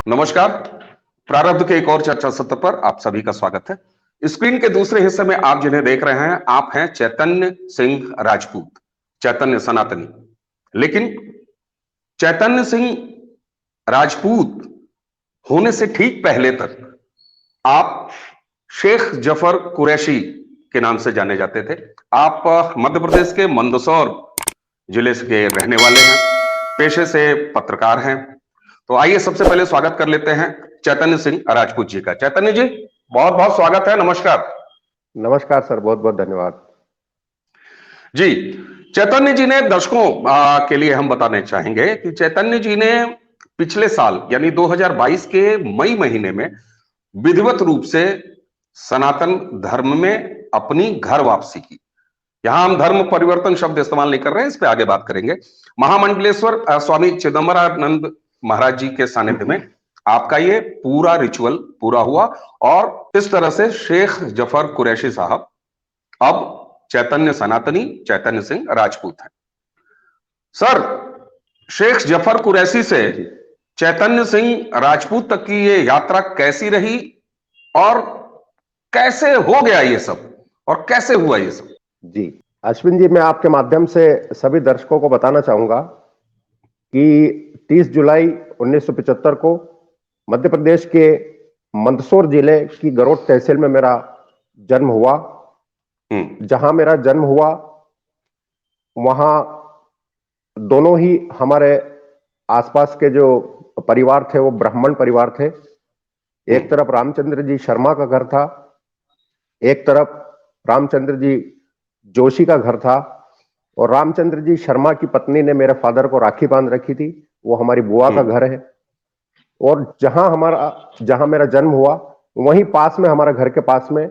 नमस्कार। प्रारब्ध के एक और चर्चा सत्र पर आप सभी का स्वागत है। स्क्रीन के दूसरे हिस्से में आप जिन्हें देख रहे हैं, आप हैं चैतन्य सिंह राजपूत, चैतन्य सनातनी। लेकिन चैतन्य सिंह राजपूत होने से ठीक पहले तक आप शेख जफर कुरैशी के नाम से जाने जाते थे। आप मध्य प्रदेश के मंदसौर जिले के रहने वाले हैं, पेशे से पत्रकार हैं। तो आइए सबसे पहले स्वागत कर लेते हैं चैतन्य सिंह राजपूत जी का। चैतन्य जी, बहुत बहुत स्वागत है। नमस्कार। नमस्कार सर, बहुत बहुत धन्यवाद जी, चैतन्य जी ने दर्शकों के लिए हम बताने चाहेंगे कि चैतन्य जी ने पिछले साल यानी 2022 के मई महीने में विधिवत रूप से सनातन धर्म में अपनी घर वापसी की। यहां हम धर्म परिवर्तन शब्द इस्तेमाल नहीं कर रहे हैं, इस पे आगे बात करेंगे। महामंडलेश्वर स्वामी चिदम्बरानंद महाराज जी के सानिध्य में आपका ये पूरा रिचुअल पूरा हुआ और इस तरह से शेख जफर कुरैशी साहब अब चैतन्य सनातनी चैतन्य सिंह राजपूत हैं। सर, शेख जफर कुरैशी से चैतन्य सिंह राजपूत तक की ये यात्रा कैसी रही और कैसे हो गया ये सब और कैसे हुआ ये सब? जी अश्विन जी, मैं आपके माध्यम से सभी दर्शकों को बताना चाहूंगा कि 30 जुलाई 1975 को मध्य प्रदेश के मंदसौर जिले की गरोट तहसील में मेरा जन्म हुआ। जहां मेरा जन्म हुआ वहां दोनों ही हमारे आसपास के जो परिवार थे वो ब्राह्मण परिवार थे। एक तरफ रामचंद्र जी शर्मा का घर था, एक तरफ रामचंद्र जी जोशी का घर था, और रामचंद्र जी शर्मा की पत्नी ने मेरे फादर को राखी बांध रखी थी, वो हमारी बुआ का घर है। और जहां मेरा जन्म हुआ वहीं पास में, हमारे घर के पास में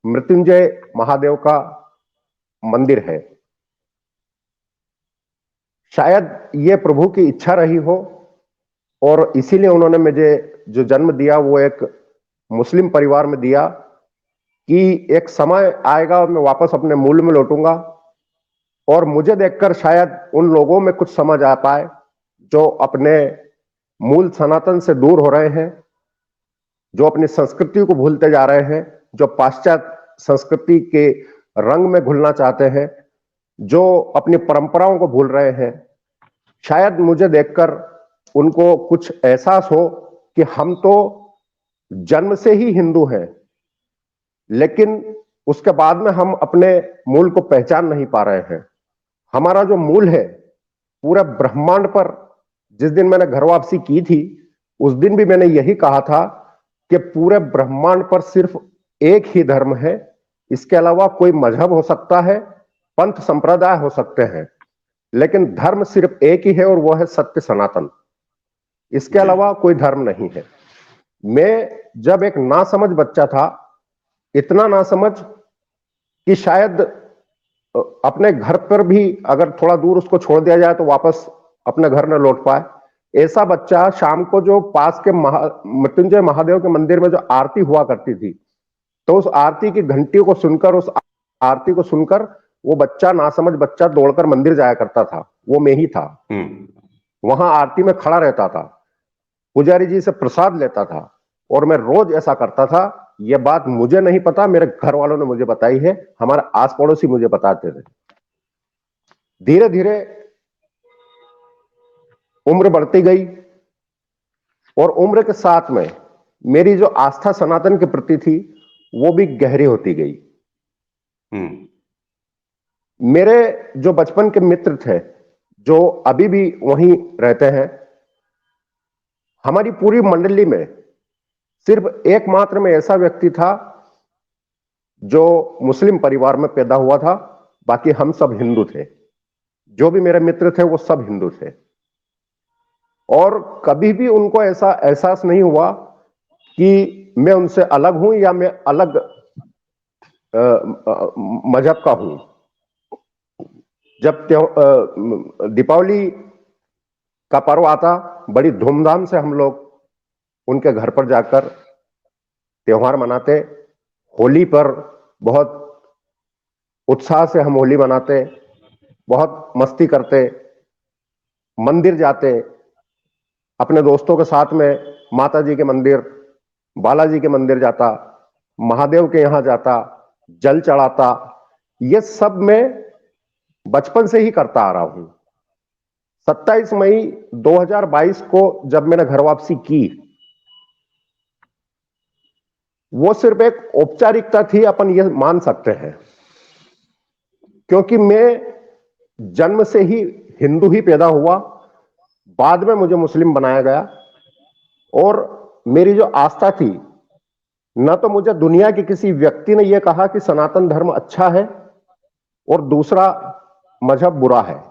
मृत्युंजय महादेव का मंदिर है। शायद ये प्रभु की इच्छा रही हो और इसीलिए उन्होंने मुझे जो जन्म दिया वो एक मुस्लिम परिवार में दिया कि एक समय आएगा और मैं वापस अपने मूल में लौटूंगा। और मुझे देखकर शायद उन लोगों में कुछ समझ आ पाए जो अपने मूल सनातन से दूर हो रहे हैं, जो अपनी संस्कृति को भूलते जा रहे हैं, जो पाश्चात्य संस्कृति के रंग में घुलना चाहते हैं, जो अपनी परंपराओं को भूल रहे हैं। शायद मुझे देखकर उनको कुछ एहसास हो कि हम तो जन्म से ही हिंदू हैं, लेकिन उसके बाद में हम अपने मूल को पहचान नहीं पा रहे हैं। हमारा जो मूल है पूरे ब्रह्मांड पर, जिस दिन मैंने घर वापसी की थी उस दिन भी मैंने यही कहा था कि पूरे ब्रह्मांड पर सिर्फ एक ही धर्म है, इसके अलावा कोई मजहब हो सकता है, पंथ संप्रदाय हो सकते हैं, लेकिन धर्म सिर्फ एक ही है और वो है सत्य सनातन। इसके अलावा कोई धर्म नहीं है। मैं जब एक नासमझ बच्चा था, इतना नासमझ कि शायद अपने घर पर भी अगर थोड़ा दूर उसको छोड़ दिया जाए तो वापस अपने घर न लौट पाए, ऐसा बच्चा शाम को जो पास के मृत्युंजय महादेव के मंदिर में जो आरती हुआ करती थी, तो उस आरती की घंटी को सुनकर, उस आरती को सुनकर वो बच्चा, नासमझ बच्चा, दौड़कर मंदिर जाया करता था। वो मैं ही था। वहां आरती में खड़ा रहता था, पुजारी जी से प्रसाद लेता था और मैं रोज ऐसा करता था। यह बात मुझे नहीं पता, मेरे घर वालों ने मुझे बताई है, हमारे आस पड़ोसी मुझे बताते थे। धीरे धीरे उम्र बढ़ती गई और उम्र के साथ में मेरी जो आस्था सनातन के प्रति थी वो भी गहरी होती गई। मेरे जो बचपन के मित्र थे जो अभी भी वहीं रहते हैं, हमारी पूरी मंडली में सिर्फ एकमात्र में ऐसा व्यक्ति था जो मुस्लिम परिवार में पैदा हुआ था, बाकी हम सब हिंदू थे। जो भी मेरे मित्र थे वो सब हिंदू थे और कभी भी उनको ऐसा एहसास नहीं हुआ कि मैं उनसे अलग हूं या मैं अलग मजहब का हूं। जब दीपावली का पर्व आता, बड़ी धूमधाम से हम लोग उनके घर पर जाकर त्योहार मनाते। होली पर बहुत उत्साह से हम होली मनाते, बहुत मस्ती करते, मंदिर जाते, अपने दोस्तों के साथ में माता जी के मंदिर, बालाजी के मंदिर जाता, महादेव के यहां जाता, जल चढ़ाता। ये सब मैं बचपन से ही करता आ रहा हूं। 27 मई 2022 को जब मैंने घर वापसी की, वो सिर्फ एक औपचारिकता थी, अपन ये मान सकते हैं, क्योंकि मैं जन्म से ही हिंदू ही पैदा हुआ। बाद में मुझे मुस्लिम बनाया गया, और मेरी जो आस्था थी, न तो मुझे दुनिया के किसी व्यक्ति ने यह कहा कि सनातन धर्म अच्छा है और दूसरा मजहब बुरा है।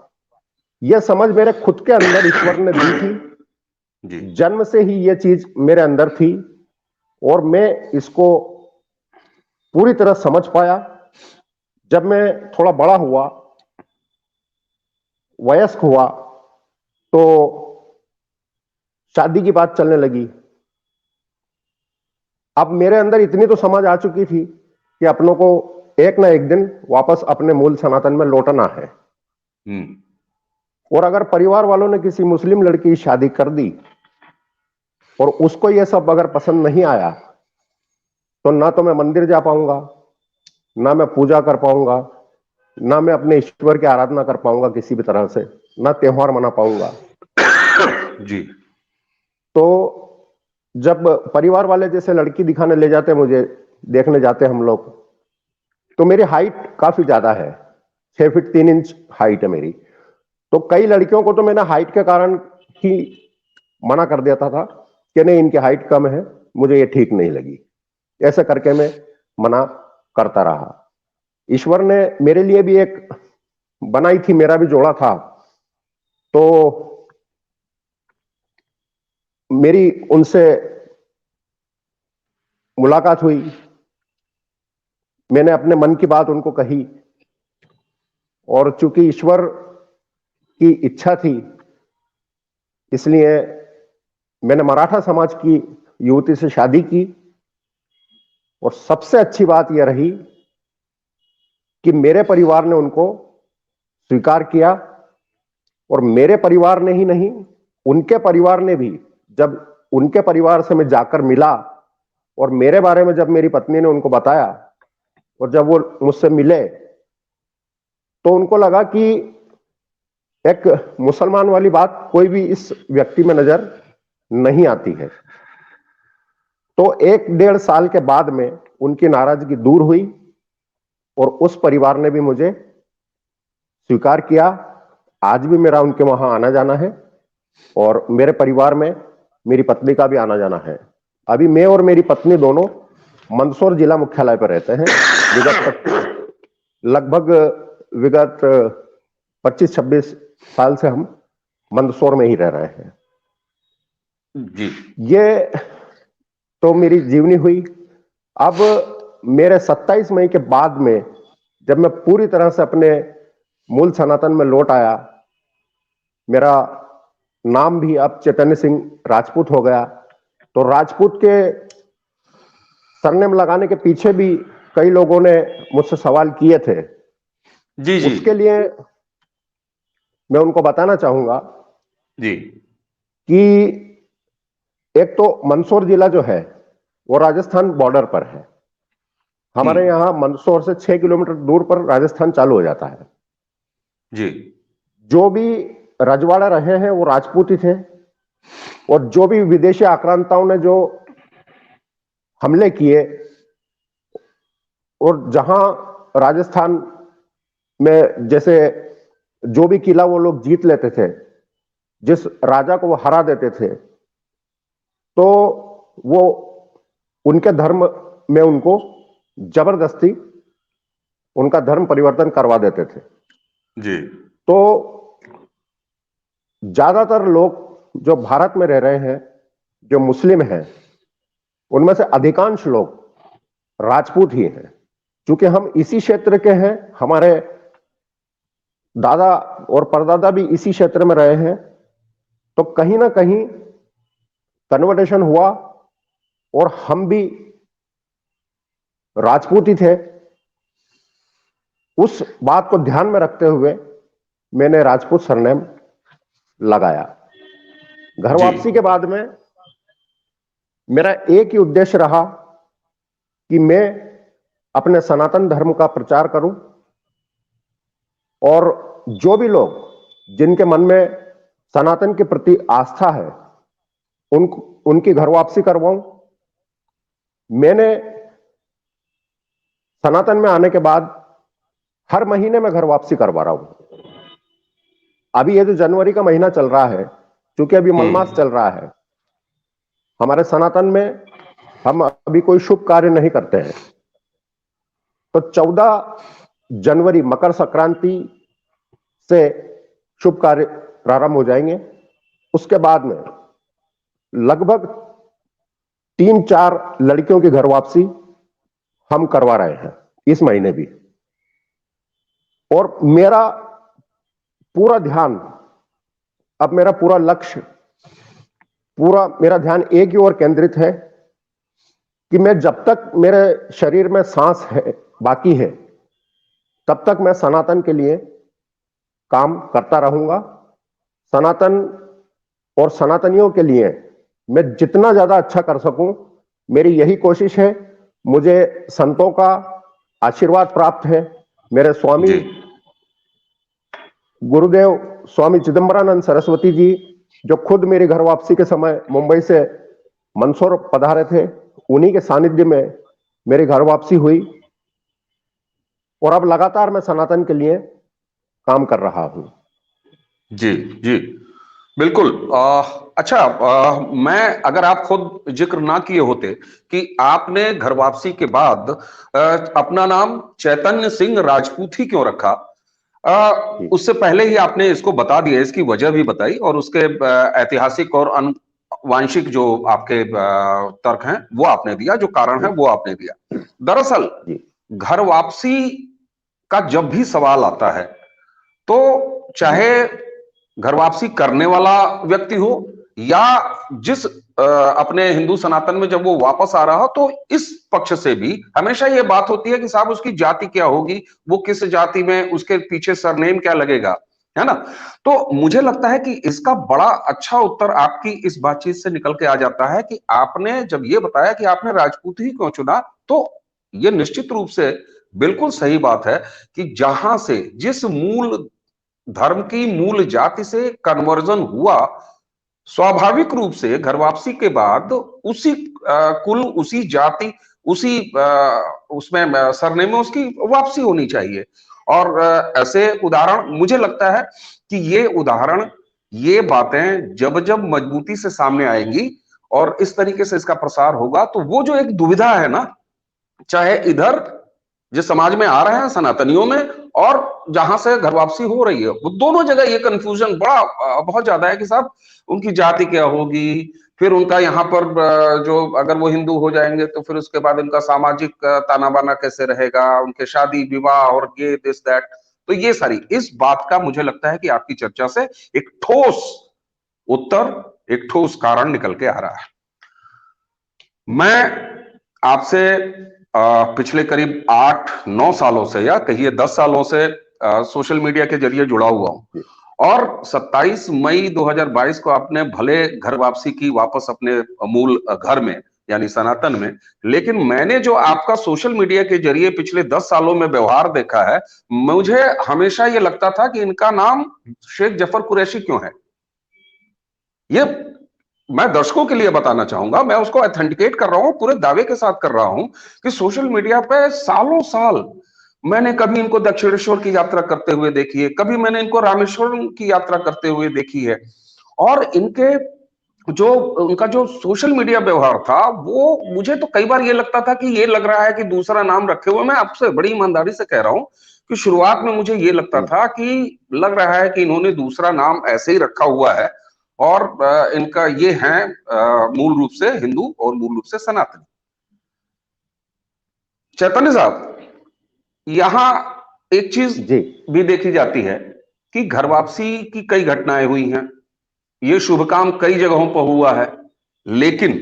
यह समझ मेरे खुद के अंदर ईश्वर ने दी थी। जी जन्म से ही यह चीज मेरे अंदर थी, और मैं इसको पूरी तरह समझ पाया। जब मैं थोड़ा बड़ा हुआ, वयस्क हुआ, तो शादी की बात चलने लगी। अब मेरे अंदर इतनी तो समझ आ चुकी थी कि अपनों को एक ना एक दिन वापस अपने मूल सनातन में लौटना है। और अगर परिवार वालों ने किसी मुस्लिम लड़की की शादी कर दी और उसको यह सब अगर पसंद नहीं आया, तो ना तो मैं मंदिर जा पाऊंगा, ना मैं पूजा कर पाऊंगा, ना मैं अपने ईश्वर की आराधना कर पाऊंगा किसी भी तरह से, ना त्योहार मना पाऊंगा। जी। तो जब परिवार वाले जैसे लड़की दिखाने ले जाते, मुझे देखने जाते हम लोग, तो मेरी हाइट काफी ज्यादा है, 6 फीट 3 इंच हाइट है मेरी। तो कई लड़कियों को तो मैंने हाइट के कारण ही मना कर देता था कि नहीं, इनकी हाइट कम है, मुझे ये ठीक नहीं लगी। ऐसे करके मैं मना करता रहा। ईश्वर ने मेरे लिए भी एक बनाई थी, मेरा भी जोड़ा था। तो मेरी उनसे मुलाकात हुई, मैंने अपने मन की बात उनको कही, और चूंकि ईश्वर की इच्छा थी, इसलिए मैंने मराठा समाज की युवती से शादी की। और सबसे अच्छी बात यह रही कि मेरे परिवार ने उनको स्वीकार किया, और मेरे परिवार ने ही नहीं, उनके परिवार ने भी। जब उनके परिवार से मैं जाकर मिला और मेरे बारे में जब मेरी पत्नी ने उनको बताया, और जब वो मुझसे मिले, तो उनको लगा कि एक मुसलमान वाली बात कोई भी इस व्यक्ति में नजर नहीं आती है। तो 1-1.5 साल के बाद में उनकी नाराजगी दूर हुई, और उस परिवार ने भी मुझे स्वीकार किया। आज भी मेरा उनके वहां आना जाना है, और मेरे परिवार में मेरी पत्नी का भी आना जाना है। अभी मैं और मेरी पत्नी दोनों मंदसौर जिला मुख्यालय पर रहते हैं। लगभग विगत 25-26 साल से हम मंदसौर में ही रह रहे हैं। जी। ये तो मेरी जीवनी हुई। अब मेरे 27 मई के बाद में जब मैं पूरी तरह से अपने मूल सनातन में लौट आया, मेरा नाम भी अब चैतन्य सिंह राजपूत हो गया। तो राजपूत के सरनेम लगाने के पीछे भी कई लोगों ने मुझसे सवाल किए थे। जी जी। उसके लिए मैं उनको बताना चाहूंगा जी। कि एक तो मंदसौर जिला जो है वो राजस्थान बॉर्डर पर है। हमारे यहां मंदसौर से 6 किलोमीटर दूर पर राजस्थान चालू हो जाता है। जी। जो भी रजवाड़े रहे हैं वो राजपूत ही थे, और जो भी विदेशी आक्रांताओं ने जो हमले किए, और जहां राजस्थान में जैसे जो भी किला वो लोग जीत लेते थे, जिस राजा को वो हरा देते थे, तो वो उनके धर्म में उनको जबरदस्ती उनका धर्म परिवर्तन करवा देते थे। जी। तो ज्यादातर लोग जो भारत में रह रहे हैं, जो मुस्लिम हैं, उनमें से अधिकांश लोग राजपूत ही हैं। क्योंकि हम इसी क्षेत्र के हैं, हमारे दादा और परदादा भी इसी क्षेत्र में रहे हैं, तो कहीं ना कहीं कन्वर्टेशन हुआ, और हम भी राजपूत ही थे। उस बात को ध्यान में रखते हुए मैंने राजपूत सरनेम लगाया। घर जी वापसी के बाद में मेरा एक ही उद्देश्य रहा कि मैं अपने सनातन धर्म का प्रचार करूं और जो भी लोग जिनके मन में सनातन के प्रति आस्था है उनकी घर वापसी करवाऊं। मैंने सनातन में आने के बाद हर महीने में घर वापसी करवा रहा हूं। अभी ये जो जनवरी का महीना चल रहा है, क्योंकि अभी मलमास चल रहा है, हमारे सनातन में हम अभी कोई शुभ कार्य नहीं करते हैं, तो 14 जनवरी मकर संक्रांति से शुभ कार्य प्रारंभ हो जाएंगे। उसके बाद में लगभग 3-4 लड़कियों की घर वापसी हम करवा रहे हैं इस महीने भी। और मेरा पूरा ध्यान, अब मेरा पूरा लक्ष्य, पूरा मेरा ध्यान एक ही ओर केंद्रित है कि मैं जब तक मेरे शरीर में सांस है बाकी है तब तक मैं सनातन के लिए काम करता रहूंगा। सनातन और सनातनियों के लिए मैं जितना ज्यादा अच्छा कर सकूं, मेरी यही कोशिश है। मुझे संतों का आशीर्वाद प्राप्त है। मेरे स्वामी जी गुरुदेव स्वामी चिदंबरानंद सरस्वती जी, जो खुद मेरी घर वापसी के समय मुंबई से मंदसौर पधारे थे, उन्हीं के सानिध्य में मेरी घर वापसी हुई और अब लगातार मैं सनातन के लिए काम कर रहा हूं। जी जी बिल्कुल। अच्छा, मैं अगर आप खुद जिक्र ना किए होते कि आपने घर वापसी के बाद अपना नाम चैतन्य सिंह राजपूत ही क्यों रखा, उससे पहले ही आपने इसको बता दिया, इसकी वजह भी बताई और उसके ऐतिहासिक और वांशिक जो आपके तर्क हैं वो आपने दिया, जो कारण है वो आपने दिया। दरअसल घर वापसी का जब भी सवाल आता है तो चाहे घर वापसी करने वाला व्यक्ति हो या जिस अपने हिंदू सनातन में जब वो वापस आ रहा हो, तो इस पक्ष से भी हमेशा ये बात होती है कि साहब उसकी जाति क्या होगी, वो किस जाति में, उसके पीछे सरनेम क्या लगेगा, है ना। तो मुझे लगता है कि इसका बड़ा अच्छा उत्तर आपकी इस बातचीत से निकल के आ जाता है कि आपने जब ये बताया कि आपने राजपूत ही क्यों चुना, तो ये निश्चित रूप से बिल्कुल सही बात है कि जहां से जिस मूल धर्म की मूल जाति से कन्वर्जन हुआ, स्वाभाविक रूप से घर वापसी के बाद उसी कुल, उसी जाति, उसी उसमें सरनेम में उसकी वापसी होनी चाहिए। और ऐसे उदाहरण मुझे लगता है कि ये उदाहरण, ये बातें जब जब मजबूती से सामने आएंगी और इस तरीके से इसका प्रसार होगा, तो वो जो एक दुविधा है ना, चाहे इधर जिस समाज में आ रहे हैं सनातनियों में और जहां से घर वापसी हो रही है, वो दोनों जगह ये कंफ्यूजन बड़ा बहुत ज्यादा है कि साहब उनकी जाति क्या होगी, फिर उनका यहाँ पर जो अगर वो हिंदू हो जाएंगे तो फिर उसके बाद उनका सामाजिक ताना बाना कैसे रहेगा, उनके शादी विवाह और ये दिस दैट। तो ये सारी इस बात का मुझे लगता है कि आपकी चर्चा से एक ठोस उत्तर, एक ठोस कारण निकल के आ रहा है। मैं आपसे पिछले करीब 8-9 सालों से या कहिए 10 सालों से सोशल मीडिया के जरिए जुड़ा हुआ हूं और 27 मई 2022 को आपने भले घर वापसी की वापस अपने मूल घर में यानी सनातन में, लेकिन मैंने जो आपका सोशल मीडिया के जरिए पिछले 10 सालों में व्यवहार देखा है, मुझे हमेशा ये लगता था कि इनका नाम शेख जफर कुरैशी क्यों है। ये मैं दर्शकों के लिए बताना चाहूंगा, मैं उसको ऑथेंटिकेट कर रहा हूं, पूरे दावे के साथ कर रहा हूं कि सोशल मीडिया पे सालों साल मैंने कभी इनको दक्षिणेश्वर की यात्रा करते हुए देखी है, कभी मैंने इनको रामेश्वरम की यात्रा करते हुए देखी है। और इनके जो उनका जो सोशल मीडिया व्यवहार था, वो मुझे तो कई बार ये लगता था कि ये लग रहा है कि दूसरा नाम रखे हुए। मैं आपसे बड़ी ईमानदारी से कह रहा हूं कि शुरुआत में मुझे ये लगता था कि लग रहा है कि इन्होंने दूसरा नाम ऐसे ही रखा हुआ है और इनका ये है मूल रूप से हिंदू और मूल रूप से सनातनी। चैतन्य साहब, यहां एक चीज भी देखी जाती है कि घर वापसी की कई घटनाएं हुई हैं, ये शुभ काम कई जगहों पर हुआ है, लेकिन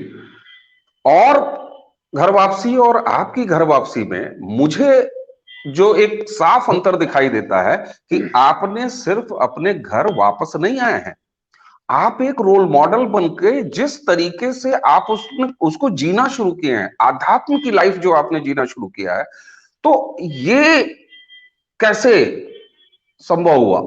और घर वापसी और आपकी घर वापसी में मुझे जो एक साफ अंतर दिखाई देता है कि आपने सिर्फ अपने घर वापस नहीं आए हैं, आप एक रोल मॉडल बन के जिस तरीके से आप उसको जीना शुरू किए हैं, आध्यात्म की लाइफ जो आपने जीना शुरू किया है, तो ये कैसे संभव हुआ?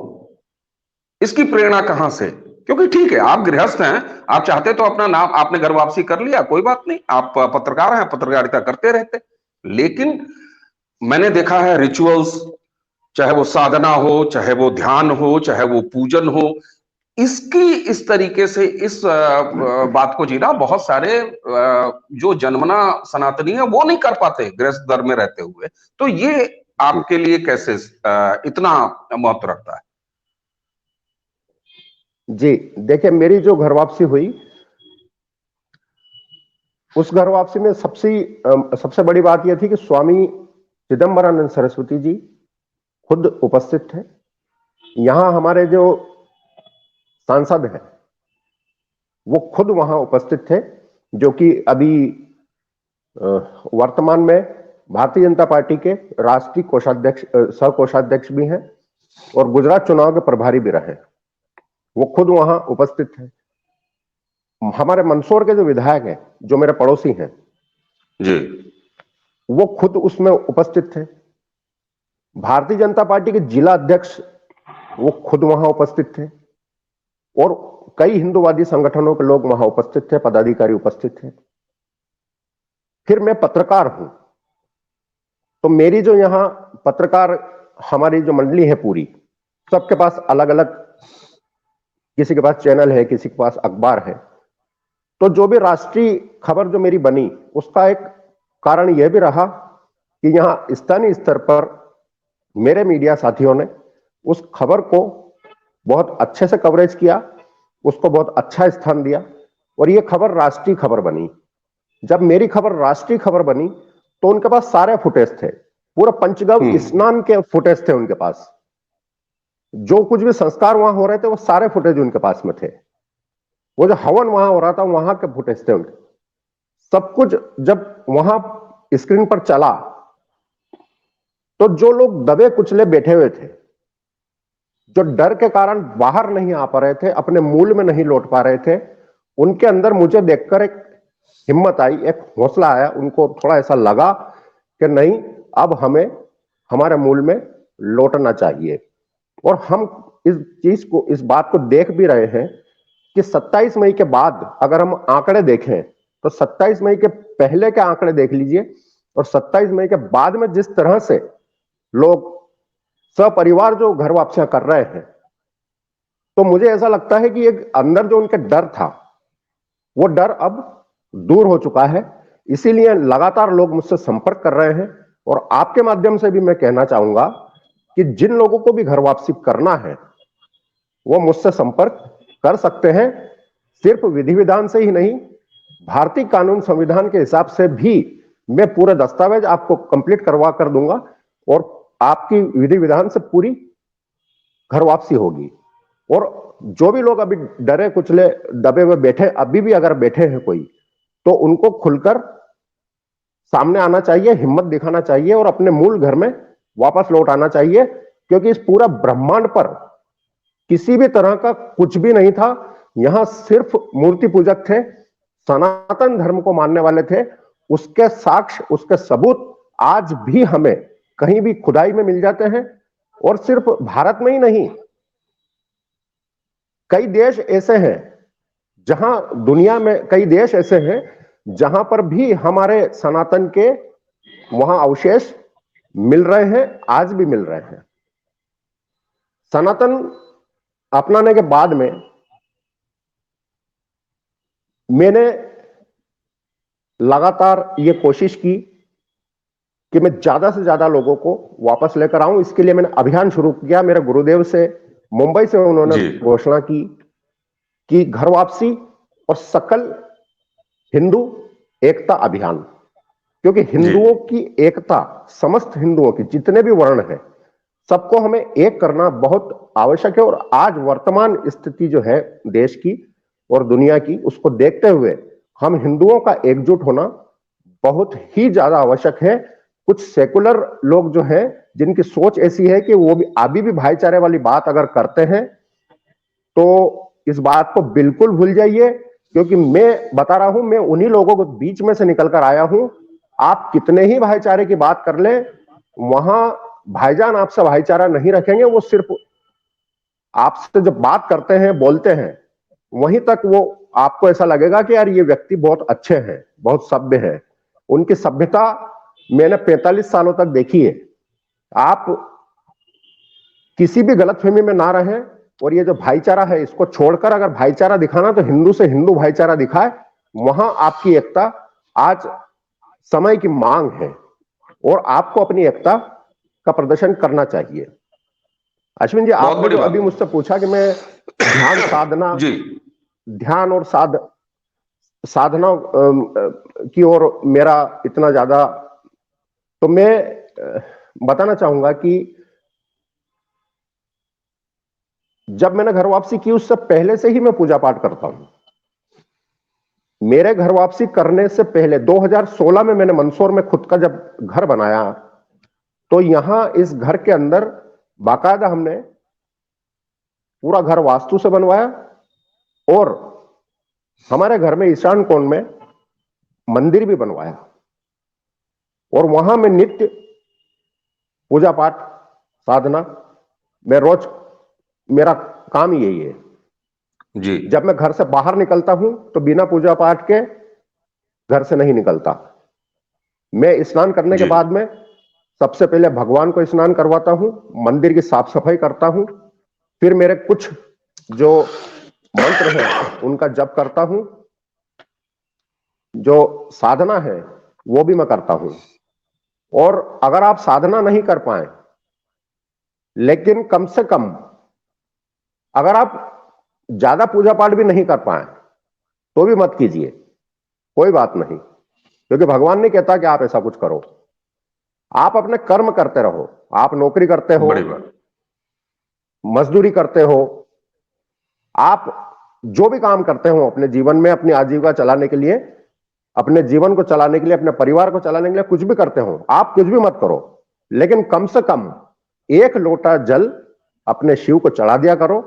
इसकी प्रेरणा कहां से? क्योंकि ठीक है, आप गृहस्थ हैं, आप चाहते तो अपना नाम, आपने घर वापसी कर लिया, कोई बात नहीं, आप पत्रकार हैं, पत्रकारिता करते रहते। लेकिन मैंने देखा है रिचुअल्स, चाहे वो साधना हो, चाहे वो ध्यान हो, चाहे वो पूजन हो, इसकी इस तरीके से इस बात को जीना बहुत सारे जो जन्मना सनातनी है वो नहीं कर पाते गृहस्थ धर्म में रहते हुए। तो ये आपके लिए कैसे इतना महत्व रखता है? जी देखिए, मेरी जो घर वापसी हुई, उस घर वापसी में सबसे बड़ी बात यह थी कि स्वामी चिदंबरानंद सरस्वती जी खुद उपस्थित थे। यहां हमारे जो सांसद हैं वो खुद वहां उपस्थित थे, जो कि अभी वर्तमान में भारतीय जनता पार्टी के राष्ट्रीय कोषाध्यक्ष सह कोषाध्यक्ष भी हैं और गुजरात चुनाव के प्रभारी भी रहे। वो खुद वहां उपस्थित थे। हमारे मंदसौर के जो विधायक हैं, जो मेरे पड़ोसी हैं जी, वो खुद उसमें उपस्थित थे। भारतीय जनता पार्टी के जिला अध्यक्ष वो खुद वहां उपस्थित थे और कई हिंदूवादी संगठनों के लोग वहां उपस्थित थे, पदाधिकारी उपस्थित थे। फिर मैं पत्रकार हूं, तो मेरी जो यहां पत्रकार हमारी जो मंडली है पूरी, सबके पास अलग अलग, किसी के पास चैनल है, किसी के पास अखबार है। तो जो भी राष्ट्रीय खबर जो मेरी बनी, उसका एक कारण यह भी रहा कि यहां स्थानीय स्तर पर मेरे मीडिया साथियों ने उस खबर को बहुत अच्छे से कवरेज किया, उसको बहुत अच्छा स्थान दिया और यह खबर राष्ट्रीय खबर बनी। जब मेरी खबर राष्ट्रीय खबर बनी तो उनके पास सारे फुटेज थे, पूरा पंचगव्य स्नान के फुटेज थे उनके पास। जो कुछ भी संस्कार वहां हो रहे थे वो सारे फुटेज उनके पास में थे। वो जो हवन वहां हो रहा था वहां के फुटेज थे उनके। सब कुछ जब वहां स्क्रीन पर चला तो जो लोग दबे कुचले बैठे हुए थे, जो डर के कारण बाहर नहीं आ पा रहे थे, अपने मूल में नहीं लौट पा रहे थे, उनके अंदर मुझे देखकर एक हिम्मत आई, एक हौसला आया। उनको थोड़ा ऐसा लगा कि नहीं, अब हमें हमारे मूल में लौटना चाहिए। और हम इस चीज को, इस बात को देख भी रहे हैं कि 27 मई के बाद अगर हम आंकड़े देखें तो 27 मई के पहले के आंकड़े देख लीजिए और 27 मई के बाद में जिस तरह से लोग सपरिवार जो घर वापसियां कर रहे हैं, तो मुझे ऐसा लगता है कि एक अंदर जो उनका डर था वो डर अब दूर हो चुका है। इसीलिए लगातार लोग मुझसे संपर्क कर रहे हैं और आपके माध्यम से भी मैं कहना चाहूंगा कि जिन लोगों को भी घर वापसी करना है वो मुझसे संपर्क कर सकते हैं। सिर्फ विधि विधान से ही नहीं, भारतीय कानून संविधान के हिसाब से भी मैं पूरे दस्तावेज आपको कंप्लीट करवा कर दूंगा और आपकी विधि विधान से पूरी घर वापसी होगी। और जो भी लोग अभी डरे कुचले दबे हुए बैठे, अभी भी अगर बैठे हैं कोई, तो उनको खुलकर सामने आना चाहिए, हिम्मत दिखाना चाहिए और अपने मूल घर में वापस लौट आना चाहिए। क्योंकि इस पूरा ब्रह्मांड पर किसी भी तरह का कुछ भी नहीं था। यहां सिर्फ मूर्ति पूजक थे, सनातन धर्म को मानने वाले थे। उसके साक्ष्य, उसके सबूत आज भी हमें कहीं भी खुदाई में मिल जाते हैं। और सिर्फ भारत में ही नहीं, कई देश ऐसे हैं जहां, दुनिया में कई देश ऐसे हैं जहां पर भी हमारे सनातन के वहां अवशेष मिल रहे हैं, आज भी मिल रहे हैं। सनातन अपनाने के बाद में मैंने लगातार यह कोशिश की कि मैं ज्यादा से ज्यादा लोगों को वापस लेकर आऊं। इसके लिए मैंने अभियान शुरू किया। मेरे गुरुदेव से, मुंबई से उन्होंने घोषणा की कि घर वापसी और सकल हिंदू एकता अभियान। क्योंकि हिंदुओं की एकता, समस्त हिंदुओं की जितने भी वर्ण हैं, सबको हमें एक करना बहुत आवश्यक है। और आज वर्तमान स्थिति जो है देश की और दुनिया की, उसको देखते हुए हम हिंदुओं का एकजुट होना बहुत ही ज्यादा आवश्यक है। कुछ सेकुलर लोग जो हैं, जिनकी सोच ऐसी है कि वो भी अभी भी भाईचारे वाली बात अगर करते हैं तो इस बात को बिल्कुल भूल जाइए, क्योंकि मैं बता रहा हूं, मैं उन्हीं लोगों के बीच में से निकल कर आया हूं। आप कितने ही भाईचारे की बात कर ले, वहां भाईजान आपसे भाईचारा नहीं रखेंगे। वो सिर्फ आपसे जब बात करते हैं, बोलते हैं, वहीं तक वो आपको ऐसा लगेगा कि यार ये व्यक्ति बहुत अच्छे हैं, बहुत सभ्य है। उनकी सभ्यता मैंने 45 सालों तक देखी है। आप किसी भी गलतफहमी में ना रहें, और ये जो भाईचारा है इसको छोड़कर अगर भाईचारा दिखाना तो हिंदू से हिंदू भाईचारा दिखाए। वहां आपकी एकता आज समय की मांग है, और आपको अपनी एकता का प्रदर्शन करना चाहिए। अश्विन जी, बहुत आपने बड़ी जो अभी बात। मुझसे पूछा कि मैं ध्यान साधना, जी ध्यान और साधना की ओर मेरा इतना ज्यादा, तो मैं बताना चाहूंगा कि जब मैंने घर वापसी की उससे पहले से ही मैं पूजा पाठ करता हूं। मेरे घर वापसी करने से पहले 2016 में मैंने मंदसौर में खुद का जब घर बनाया, तो यहां इस घर के अंदर बाकायदा हमने पूरा घर वास्तु से बनवाया, और हमारे घर में ईशान कोण में मंदिर भी बनवाया, और वहां में नित्य पूजा पाठ साधना, मैं रोज, मेरा काम ही यही है। जी जब मैं घर से बाहर निकलता हूं तो बिना पूजा पाठ के घर से नहीं निकलता। मैं स्नान करने के जी बाद में सबसे पहले भगवान को स्नान करवाता हूं, मंदिर की साफ सफाई करता हूं, फिर मेरे कुछ जो मंत्र हैं उनका जप करता हूं, जो साधना है वो भी मैं करता हूं। और अगर आप साधना नहीं कर पाए, लेकिन कम से कम अगर आप ज्यादा पूजा पाठ भी नहीं कर पाए तो भी मत कीजिए, कोई बात नहीं, क्योंकि भगवान नहीं कहता कि आप ऐसा कुछ करो। आप अपने कर्म करते रहो। आप नौकरी करते हो, बड़ी बात। मजदूरी करते हो, आप जो भी काम करते हो अपने जीवन में, अपनी आजीविका चलाने के लिए, अपने जीवन को चलाने के लिए, अपने परिवार को चलाने के लिए कुछ भी करते हो, आप कुछ भी मत करो, लेकिन कम से कम 1 लोटा जल अपने शिव को चढ़ा दिया करो,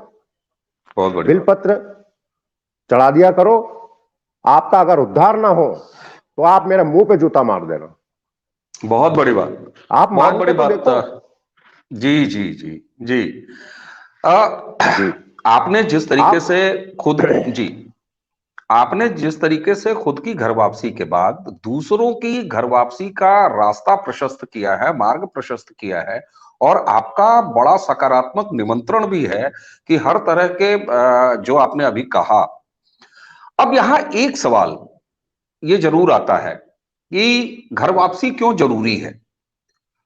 बहुत बड़ी बात। बिलपत्र चढ़ा दिया करो। आपका अगर उद्धार ना हो तो आप मेरे मुंह पे जूता मार देना। बहुत बड़ी बात। आप बहुत मान बड़ी के तो बात। देखो। जी जी जी जी। अ, जी। आपने जिस तरीके आप से खुद, जी, आपने जिस तरीके से खुद की घर वापसी के बाद दूसरों की घर वापसी का रास्ता प्रशस्त किया है, मार्ग प्रशस्त किया है, और आपका बड़ा सकारात्मक निमंत्रण भी है कि हर तरह के जो आपने अभी कहा। अब यहां एक सवाल ये जरूर आता है कि घर वापसी क्यों जरूरी है।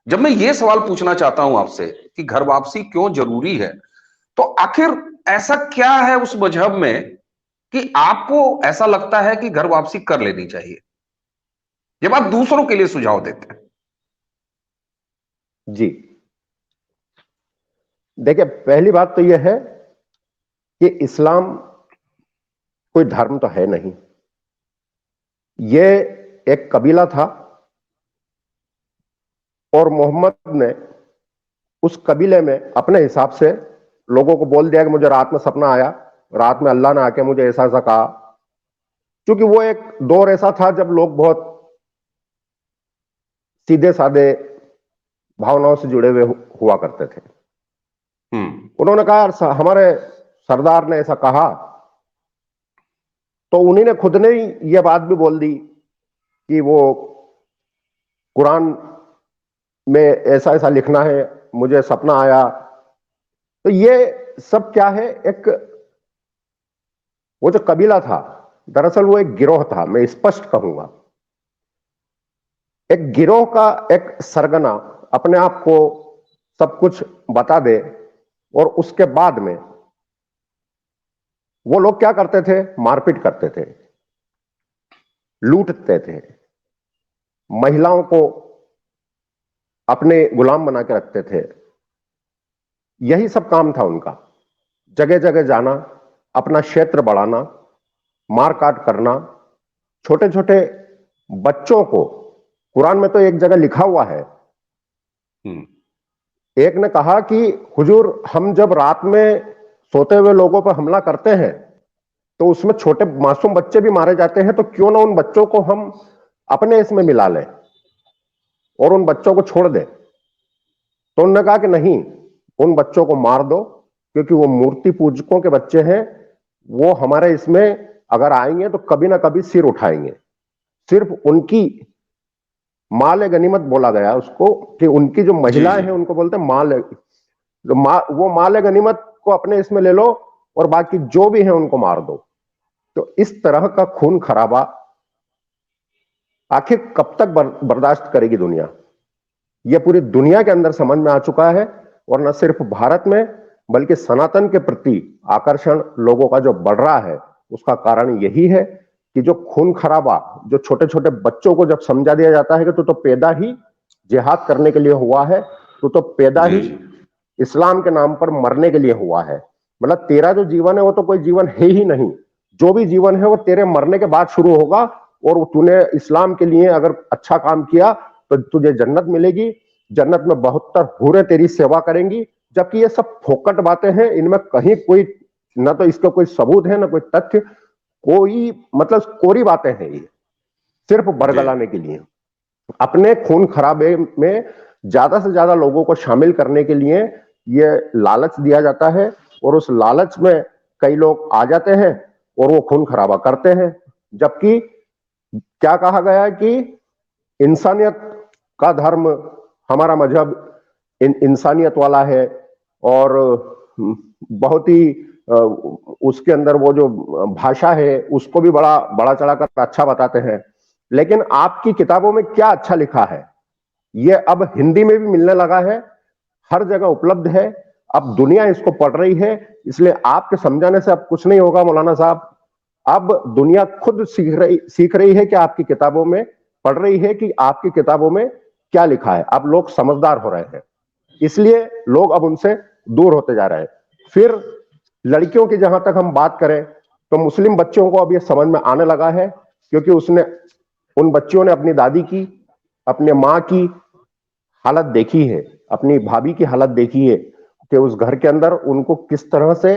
जब मैं ये सवाल पूछना चाहता हूं आपसे कि घर वापसी क्यों जरूरी है, तो आखिर ऐसा क्या है उस मजहब में कि आपको ऐसा लगता है कि घर वापसी कर लेनी चाहिए, जब आप दूसरों के लिए सुझाव देते हैं। जी, देखिए, पहली बात तो यह है कि इस्लाम कोई धर्म तो है नहीं, ये एक कबीला था, और मोहम्मद ने उस कबीले में अपने हिसाब से लोगों को बोल दिया कि मुझे रात में सपना आया, रात में अल्लाह ने आके मुझे ऐसा ऐसा कहा। क्योंकि वो एक दौर ऐसा था जब लोग बहुत सीधे साधे भावनाओं से जुड़े हुए हुआ करते थे। उन्होंने कहा, यार हमारे सरदार ने ऐसा कहा, तो उन्हीं ने खुद ने ही यह बात भी बोल दी कि वो कुरान में ऐसा ऐसा लिखना है, मुझे सपना आया। तो ये सब क्या है, एक वो जो कबीला था, दरअसल वो एक गिरोह था, मैं स्पष्ट कहूंगा। एक गिरोह का एक सरगना अपने आप को सब कुछ बता दे, और उसके बाद में वो लोग क्या करते थे, मारपीट करते थे, लूटते थे, महिलाओं को अपने गुलाम बना के रखते थे। यही सब काम था उनका, जगह जगह जाना, अपना क्षेत्र बढ़ाना, मारकाट करना, छोटे छोटे बच्चों को। कुरान में तो एक जगह लिखा हुआ है, एक ने कहा कि हुजूर, हम जब रात में सोते हुए लोगों पर हमला करते हैं तो उसमें छोटे मासूम बच्चे भी मारे जाते हैं, तो क्यों ना उन बच्चों को हम अपने इसमें मिला लें और उन बच्चों को छोड़ दें। तो उन्होंने कहा कि नहीं, उन बच्चों को मार दो, क्योंकि वो मूर्ति पूजकों के बच्चे हैं, वो हमारे इसमें अगर आएंगे तो कभी ना कभी सिर उठाएंगे। सिर्फ उनकी माल गनीमत बोला गया उसको, कि उनकी जो महिलाएं हैं उनको बोलते हैं माल, वो माल गनीमत को अपने इसमें ले लो और बाकी जो भी है उनको मार दो। तो इस तरह का खून खराबा आखिर कब तक बर्दाश्त करेगी दुनिया? यह पूरी दुनिया के अंदर समझ में आ चुका है, और न सिर्फ भारत में बल्कि सनातन के प्रति आकर्षण लोगों का जो बढ़ रहा है, उसका कारण यही है कि जो खून खराबा जो छोटे छोटे बच्चों को जब समझा दिया जाता है कि तू तो पैदा ही जिहाद करने के लिए हुआ है, तू तो पैदा ही इस्लाम के नाम पर मरने के लिए हुआ है, मतलब तेरा जो जीवन है वो तो कोई जीवन है ही नहीं, जो भी जीवन है वो तेरे मरने के बाद शुरू होगा, और तूने इस्लाम के लिए अगर अच्छा काम किया तो तुझे जन्नत मिलेगी, जन्नत में 72 हूरें तेरी सेवा करेंगी। जबकि ये सब फोकट बातें हैं, इनमें कहीं कोई ना तो इसका कोई सबूत है ना कोई तथ्य, कोई मतलब कोरी बातें हैं, ये सिर्फ बरगलाने के लिए, अपने खून खराबे में ज्यादा से ज्यादा लोगों को शामिल करने के लिए ये लालच दिया जाता है, और उस लालच में कई लोग आ जाते हैं और वो खून खराबा करते हैं। जबकि क्या कहा गया है कि इंसानियत का धर्म, हमारा मजहब इंसानियत वाला है, और बहुत ही उसके अंदर वो जो भाषा है उसको भी बड़ा बड़ा चढ़ाकर अच्छा बताते हैं। लेकिन आपकी किताबों में क्या अच्छा लिखा है, ये अब हिंदी में भी मिलने लगा है, हर जगह उपलब्ध है, अब दुनिया इसको पढ़ रही है, इसलिए आपके समझाने से अब कुछ नहीं होगा मौलाना साहब। अब दुनिया खुद सीख रही है कि आपकी किताबों में, पढ़ रही है कि आपकी किताबों में क्या लिखा है। अब लोग समझदार हो रहे हैं, इसलिए लोग अब उनसे दूर होते जा रहे हैं। फिर लड़कियों की जहां तक हम बात करें तो मुस्लिम बच्चों को अब ये समझ में आने लगा है, क्योंकि उन बच्चियों ने अपनी दादी की, अपने माँ की हालत देखी है, अपनी भाभी की हालत देखी है कि उस घर के अंदर उनको किस तरह से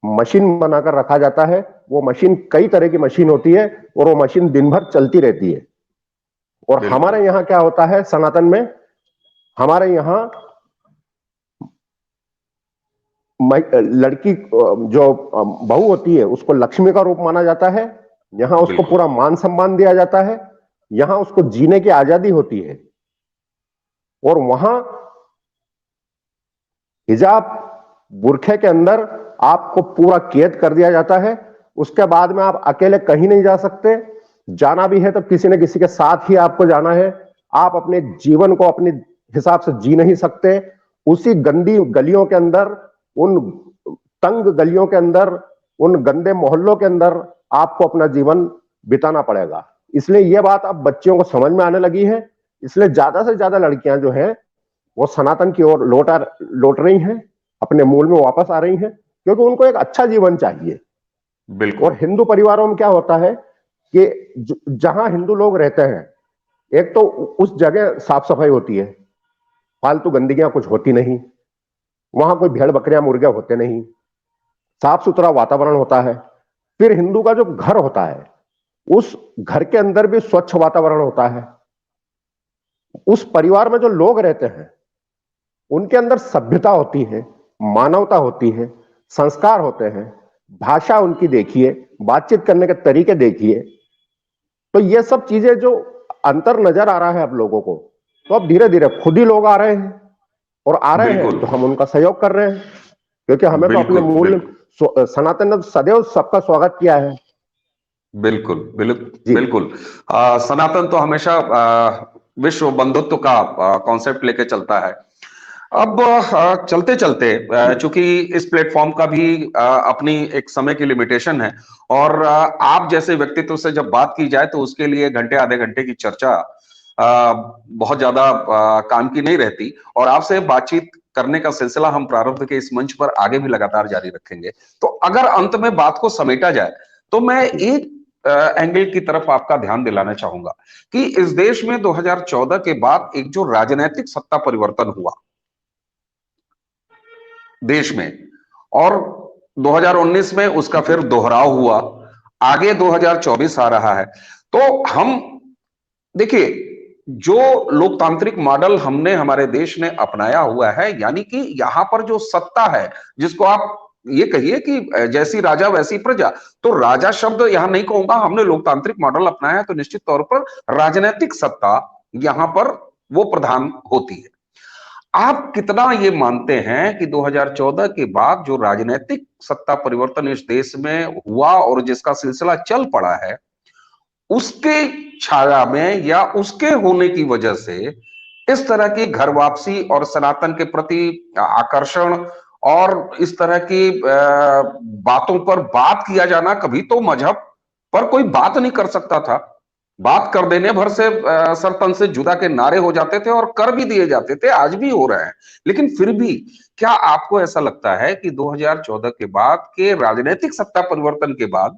मशीन बनाकर रखा जाता है। वो मशीन कई तरह की मशीन होती है और वो मशीन दिन भर चलती रहती है। और हमारे यहाँ क्या होता है सनातन में, हमारे यहाँ लड़की जो बहू होती है उसको लक्ष्मी का रूप माना जाता है, यहां उसको पूरा मान सम्मान दिया जाता है, यहां उसको जीने की आजादी होती है। और वहां हिजाब बुरखे के अंदर आपको पूरा कैद कर दिया जाता है, उसके बाद में आप अकेले कहीं नहीं जा सकते, जाना भी है तो किसी न किसी के साथ ही आपको जाना है। आप अपने जीवन को अपने हिसाब से जी नहीं सकते, उसी गंदी गलियों के अंदर, उन तंग गलियों के अंदर, उन गंदे मोहल्लों के अंदर आपको अपना जीवन बिताना पड़ेगा। इसलिए यह बात अब बच्चियों को समझ में आने लगी है, इसलिए ज्यादा से ज्यादा लड़कियां जो हैं वो सनातन की ओर लौट रही हैं, अपने मूल में वापस आ रही हैं, क्योंकि उनको एक अच्छा जीवन चाहिए। बिल्कुल। और हिंदू परिवारों में क्या होता है कि जहां हिंदू लोग रहते हैं, एक तो उस जगह साफ सफाई होती है, फालतू गंदगियां कुछ होती नहीं, वहां कोई भेड़ बकरियां मुर्गे होते नहीं, साफ सुथरा वातावरण होता है। फिर हिंदू का जो घर होता है, उस घर के अंदर भी स्वच्छ वातावरण होता है। उस परिवार में जो लोग रहते हैं उनके अंदर सभ्यता होती है, मानवता होती है, संस्कार होते हैं, भाषा उनकी देखिए, बातचीत करने के तरीके देखिए। तो ये सब चीजें जो अंतर नजर आ रहा है अब लोगों को, तो अब धीरे धीरे खुद ही लोग आ रहे हैं, और आ रहे हैं तो हम उनका सहयोग कर रहे हैं, क्योंकि हमें तो अपने मूल सनातन ने सदैव सबका स्वागत किया है। बिल्कुल बिल्कुल बिल्कुल। सनातन तो हमेशा विश्व बंधुत्व का कॉन्सेप्ट लेके चलता है। अब चलते चलते चूंकि इस प्लेटफॉर्म का भी अपनी एक समय की लिमिटेशन है, और आप जैसे व्यक्तित्व से जब बात की जाए तो उसके लिए घंटे आधे घंटे की चर्चा बहुत ज्यादा काम की नहीं रहती, और आपसे बातचीत करने का सिलसिला हम प्रारंभ के इस मंच पर आगे भी लगातार जारी रखेंगे। तो अगर अंत में बात को समेटा जाए तो मैं एक एंगल की तरफ आपका ध्यान दिलाना चाहूंगा कि इस देश में 2014 के बाद एक जो राजनीतिक सत्ता परिवर्तन हुआ देश में, और 2019 में उसका फिर दोहराव हुआ, आगे 2024 आ रहा है। तो हम देखिए, जो लोकतांत्रिक मॉडल हमने हमारे देश ने अपनाया हुआ है, यानी कि यहां पर जो सत्ता है, जिसको आप ये कहिए कि जैसी राजा वैसी प्रजा, तो राजा शब्द यहां नहीं कहूंगा, हमने लोकतांत्रिक मॉडल अपनाया है, तो निश्चित तौर पर राजनीतिक सत्ता यहां पर वो प्रधान होती है। आप कितना ये मानते हैं कि 2014 के बाद जो राजनीतिक सत्ता परिवर्तन इस देश में हुआ और जिसका सिलसिला चल पड़ा है, उसके छाया में या उसके होने की वजह से इस तरह की घर वापसी और सनातन के प्रति आकर्षण और इस तरह की बातों पर बात किया जाना, कभी तो मजहब पर कोई बात नहीं कर सकता था, बात कर देने भर से सर तन से जुदा के नारे हो जाते थे और कर भी दिए जाते थे, आज भी हो रहे हैं। लेकिन फिर भी क्या आपको ऐसा लगता है कि 2014 के बाद के राजनीतिक सत्ता परिवर्तन के बाद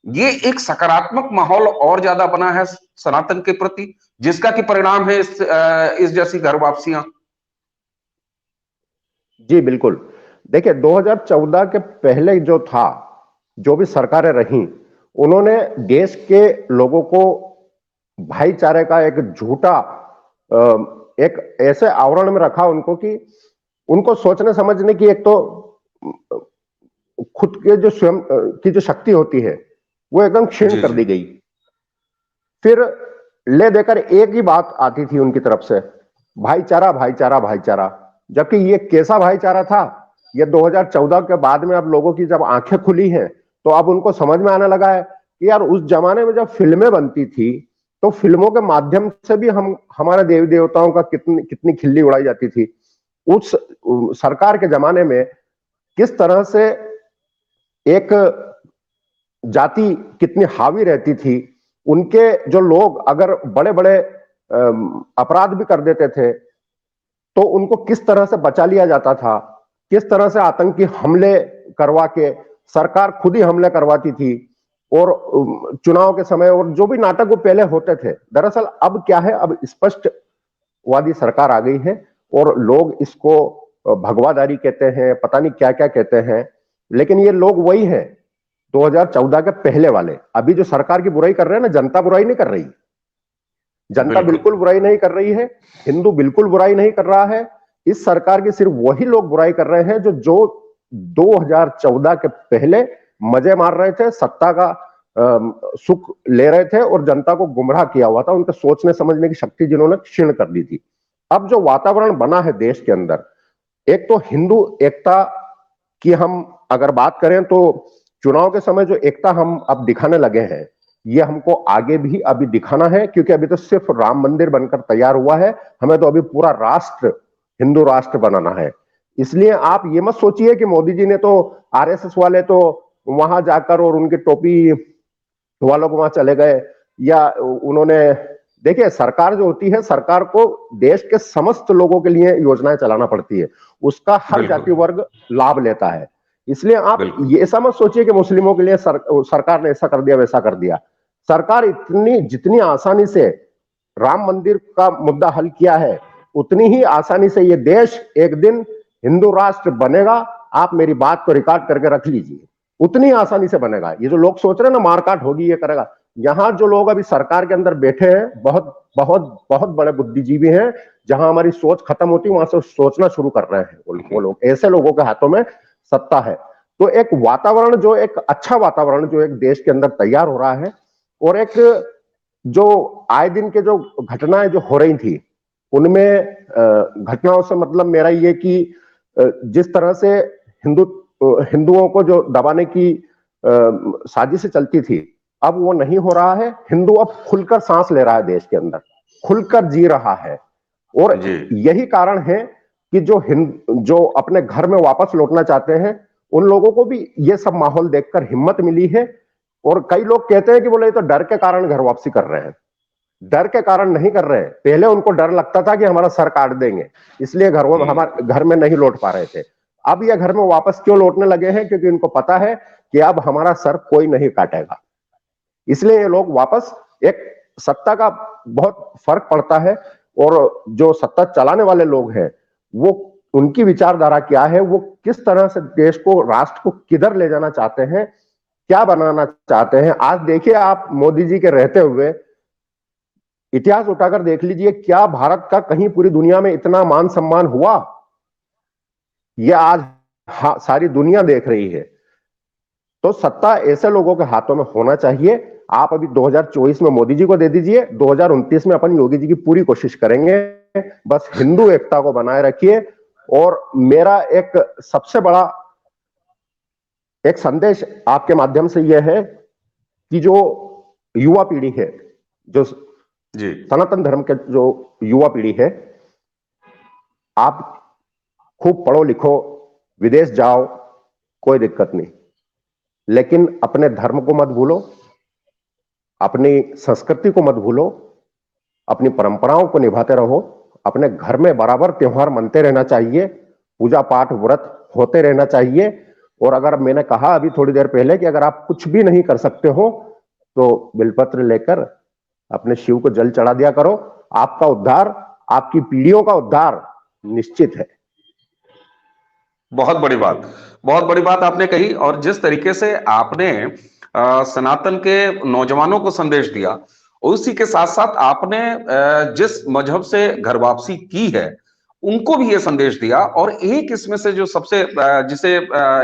ये एक सकारात्मक माहौल और ज्यादा बना है सनातन के प्रति, जिसका कि परिणाम है इस जैसी घर वापसियां? जी बिल्कुल। देखिए 2014 के पहले जो था, जो भी सरकारें रही, उन्होंने देश के लोगों को भाईचारे का एक झूठा एक ऐसे आवरण में रखा उनको कि उनको सोचने समझने की एक तो खुद के जो स्वयं की जो शक्ति होती है वो एकदम क्षीण कर दी गई। फिर ले देकर एक ही बात आती थी उनकी तरफ से, भाईचारा भाईचारा भाईचारा, जबकि ये कैसा भाईचारा था, ये 2014 के बाद में अब लोगों की जब आंखें खुली हैं तो अब उनको समझ में आने लगा है कि यार उस जमाने में जब फिल्में बनती थी तो फिल्मों के माध्यम से भी हम हमारे देवी देवताओं का कितनी कितनी खिल्ली उड़ाई जाती थी। उस सरकार के जमाने में किस तरह से एक जाति कितनी हावी रहती थी, उनके जो लोग अगर बड़े बड़े अपराध भी कर देते थे तो उनको किस तरह से बचा लिया जाता था, किस तरह से आतंकी हमले करवा के सरकार खुद ही हमले करवाती थी, और चुनाव के समय और जो भी नाटक वो पहले होते थे। दरअसल अब क्या है, अब स्पष्टवादी सरकार आ गई है और लोग इसको भगवादारी कहते हैं, पता नहीं क्या क्या कहते हैं, लेकिन ये लोग वही हैं 2014 के पहले वाले। अभी जो सरकार की बुराई कर रहे हैं ना, जनता बुराई नहीं कर रही, जनता बिल्कुल बुराई नहीं कर रही है, हिंदू बिल्कुल बुराई नहीं कर रहा है। इस सरकार की सिर्फ वही लोग बुराई कर रहे हैं जो 2014 के पहले मजे मार रहे थे, सत्ता का सुख ले रहे थे और जनता को गुमराह किया हुआ था, उनके सोचने समझने की शक्ति जिन्होंने क्षीण कर दी थी। अब जो वातावरण बना है देश के अंदर, एक तो हिंदू एकता की हम अगर बात करें तो चुनाव के समय जो एकता हम अब दिखाने लगे हैं, ये हमको आगे भी अभी दिखाना है, क्योंकि अभी तो सिर्फ राम मंदिर बनकर तैयार हुआ है, हमें तो अभी पूरा राष्ट्र हिंदू राष्ट्र बनाना है। इसलिए आप ये मत सोचिए कि मोदी जी ने तो, आरएसएस वाले तो वहां जाकर और उनकी टोपी वालों को वहां चले गए, या उन्होंने, देखिए सरकार जो होती है, सरकार को देश के समस्त लोगों के लिए योजनाएं चलाना पड़ती है, उसका हर जाति वर्ग लाभ लेता है। इसलिए आप ये ऐसा मत सोचिए कि मुस्लिमों के लिए सरकार ने ऐसा कर दिया वैसा कर दिया। सरकार जितनी आसानी से राम मंदिर का मुद्दा हल किया है, उतनी ही आसानी से ये देश एक दिन हिंदू राष्ट्र बनेगा। आप मेरी बात को रिकॉर्ड करके रख लीजिए, उतनी आसानी से बनेगा। ये जो लोग सोच रहे हैं ना मारकाट होगी, ये करेगा, यहां जो लोग अभी सरकार के अंदर बैठे हैं, बहुत बहुत बहुत बड़े बुद्धिजीवी हैं, जहां हमारी सोच खत्म होती है वहां से सोचना शुरू कर रहे हैं वो लोग। ऐसे लोगों के हाथों में सत्ता है। तो एक वातावरण, जो एक अच्छा वातावरण जो एक देश के अंदर तैयार हो रहा है, और एक जो आए दिन के जो घटनाएं जो हो रही थी, उनमें घटनाओं से मतलब मेरा ये कि जिस तरह से हिंदुओं को जो दबाने की साजिश चलती थी, अब वो नहीं हो रहा है। हिंदू अब खुलकर सांस ले रहा है, देश के अंदर खुलकर जी रहा है, और यही कारण है कि जो अपने घर में वापस लौटना चाहते हैं, उन लोगों को भी ये सब माहौल देखकर हिम्मत मिली है। और कई लोग कहते हैं कि बोले तो डर के कारण घर वापसी कर रहे हैं, डर के कारण नहीं कर रहे हैं। पहले उनको डर लगता था कि हमारा सर काट देंगे, इसलिए हमारे घर में नहीं लौट पा रहे थे। अब ये घर में वापस क्यों लौटने लगे हैं? क्योंकि उनको पता है कि अब हमारा सर कोई नहीं काटेगा, इसलिए ये लोग वापस, एक सत्ता का बहुत फर्क पड़ता है, और जो सत्ता चलाने वाले लोग हैं वो उनकी विचारधारा क्या है, वो किस तरह से देश को, राष्ट्र को किधर ले जाना चाहते हैं, क्या बनाना चाहते हैं। आज देखिए, आप मोदी जी के रहते हुए इतिहास उठाकर देख लीजिए, क्या भारत का कहीं पूरी दुनिया में इतना मान सम्मान हुआ? यह आज सारी दुनिया देख रही है। तो सत्ता ऐसे लोगों के हाथों में होना चाहिए। आप अभी 2024 में मोदी जी को दे दीजिए, 2029 में अपन योगी जी की पूरी कोशिश करेंगे। बस हिंदू एकता को बनाए रखिए। और मेरा एक सबसे बड़ा एक संदेश आपके माध्यम से यह है कि जो युवा पीढ़ी है, जो जी सनातन धर्म के जो युवा पीढ़ी है, आप खूब पढ़ो लिखो, विदेश जाओ, कोई दिक्कत नहीं, लेकिन अपने धर्म को मत भूलो, अपनी संस्कृति को मत भूलो, अपनी परंपराओं को निभाते रहो। अपने घर में बराबर त्योहार मनते रहना चाहिए, पूजा पाठ व्रत होते रहना चाहिए। और अगर मैंने कहा अभी थोड़ी देर पहले कि अगर आप कुछ भी नहीं कर सकते हो तो बिलपत्र लेकर अपने शिव को जल चढ़ा दिया करो। आपका उद्धार, आपकी पीढ़ियों का उद्धार निश्चित है। बहुत बड़ी बात, बहुत बड़ी बात आपने कही। और जिस तरीके से आपने सनातन के नौजवानों को संदेश दिया, उसी के साथ साथ आपने जिस मजहब से घर वापसी की है उनको भी ये संदेश दिया। और एक इसमें से जो सबसे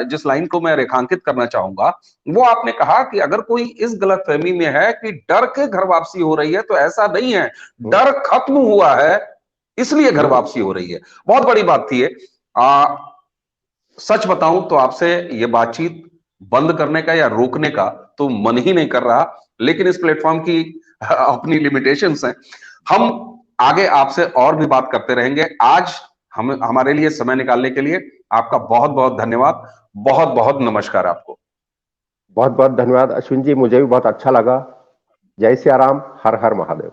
जिस लाइन को मैं रेखांकित करना चाहूंगा, वो आपने कहा कि अगर कोई इस गलतफहमी में है कि डर के घर वापसी हो रही है, तो ऐसा नहीं है, डर खत्म हुआ है इसलिए घर वापसी हो रही है। बहुत बड़ी बात थी ये। सच बताऊं तो आपसे ये बातचीत बंद करने का या रोकने का तो मन ही नहीं कर रहा, लेकिन इस प्लेटफॉर्म की अपनी लिमिटेशंस हैं। हम आगे आपसे और भी बात करते रहेंगे। आज हमारे लिए समय निकालने के लिए आपका बहुत बहुत धन्यवाद। बहुत बहुत नमस्कार आपको। बहुत बहुत धन्यवाद अश्विन जी, मुझे भी बहुत अच्छा लगा। जय सिया राम, हर हर महादेव।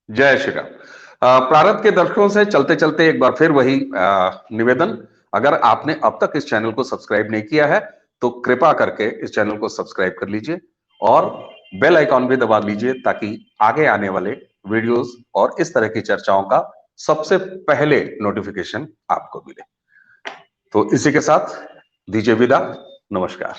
जय श्री राम। प्रारब्ध के दर्शकों से चलते चलते एक बार फिर वही निवेदन, अगर आपने अब तक इस चैनल को सब्सक्राइब नहीं किया है तो कृपा करके इस चैनल को सब्सक्राइब कर लीजिए और बेल आइकॉन भी दबा लीजिए, ताकि आगे आने वाले वीडियोस और इस तरह की चर्चाओं का सबसे पहले नोटिफिकेशन आपको मिले। तो इसी के साथ दीजिए विदा। नमस्कार।